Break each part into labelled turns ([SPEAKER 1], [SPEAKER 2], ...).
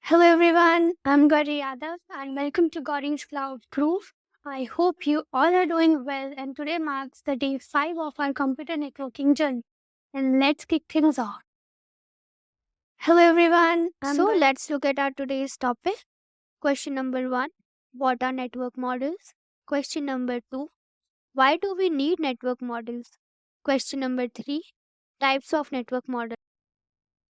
[SPEAKER 1] Hello everyone, I'm Gauri Yadav and welcome to Gauri's Cloud Groove. I hope you all are doing well and today marks the day 5 of our computer networking journey. And let's kick things off. Hello everyone,
[SPEAKER 2] So let's look at our today's topic. Question number 1. What are network models? Question number 2. Why do we need network models? Question number 3. Types of network models.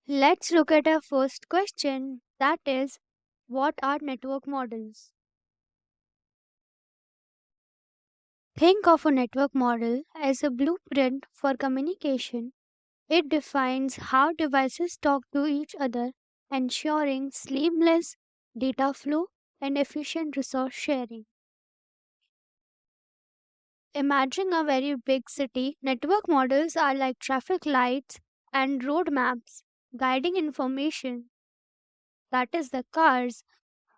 [SPEAKER 2] Let's look at our first question, that is, what are network models? Think of a network model as a blueprint for communication. It defines how devices talk to each other, ensuring seamless data flow and efficient resource sharing. Imagine a very big city. Network models are like traffic lights and road maps guiding information, that is, the cars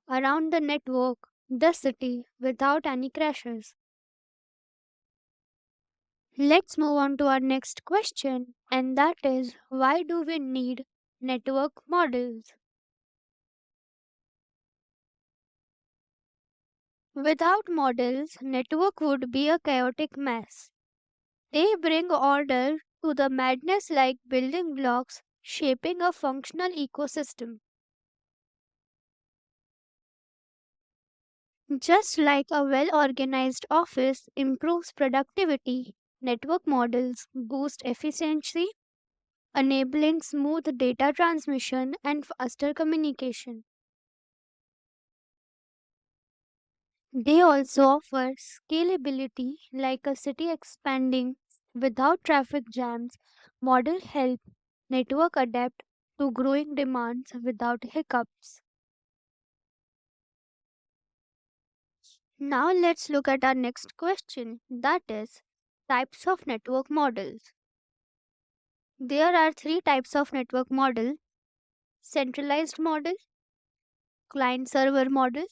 [SPEAKER 2] around the network, the city, without any crashes. Let's move on to our next question, and that is, why do we need network models? Without models, network would be a chaotic mess. They bring order to the madness like building blocks shaping a functional ecosystem. Just like a well organized office improves productivity, network models boost efficiency, enabling smooth data transmission and faster communication. They also offer scalability like a city expanding without traffic jams. Model help network adapt to growing demands without hiccups. Now let's look at our next question, that is types of network models. There are three types of network model: centralized model, client server model,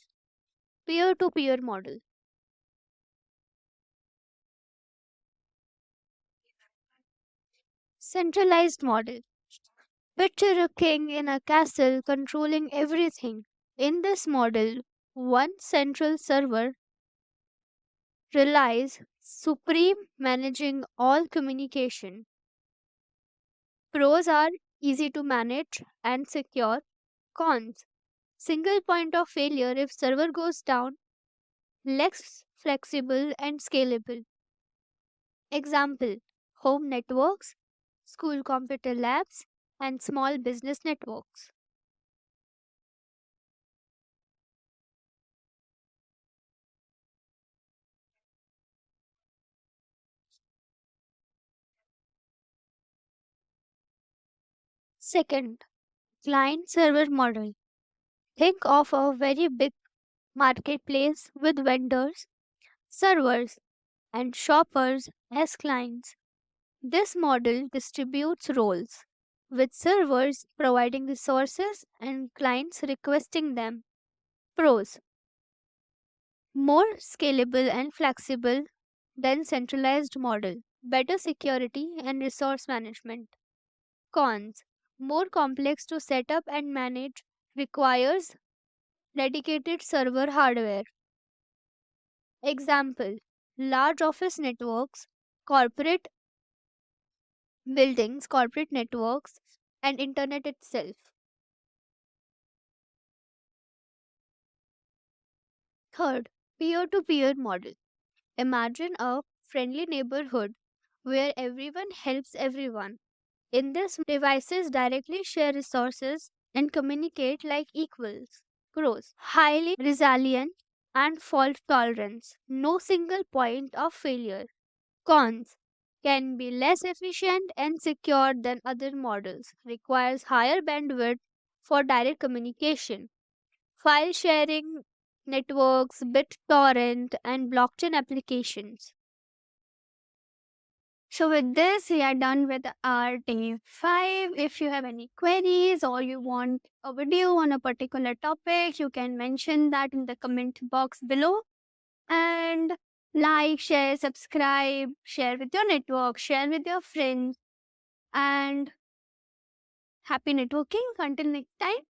[SPEAKER 2] peer to peer model. Centralized model. Picture a king in a castle controlling everything. In this model, one central server relies supreme managing all communication. Pros are easy to manage and secure. Cons: single point of failure if server goes down, less flexible and scalable. Example: home networks, school computer labs, and small business networks. Second, client server model. Think of a very big marketplace with vendors, servers, and shoppers as clients. This model distributes roles, with servers providing resources and clients requesting them. Pros: more scalable and flexible than centralized model, better security and resource management. Cons: more complex to set up and manage, requires dedicated server hardware. Example: large office networks, corporate buildings, corporate networks, and internet itself. Third, peer to peer model. Imagine a friendly neighborhood where everyone helps everyone. In this, devices directly share resources and communicate like equals. Pros: highly resilient and fault tolerance, no single point of failure. Cons: can be less efficient and secure than other models, requires higher bandwidth for direct communication, file sharing networks, BitTorrent, and blockchain applications.
[SPEAKER 1] So with this, we are done with our day 5. If you have any queries or you want a video on a particular topic, you can mention that in the comment box below. And like, share, subscribe, share with your network, share with your friends, and happy networking. Until next time.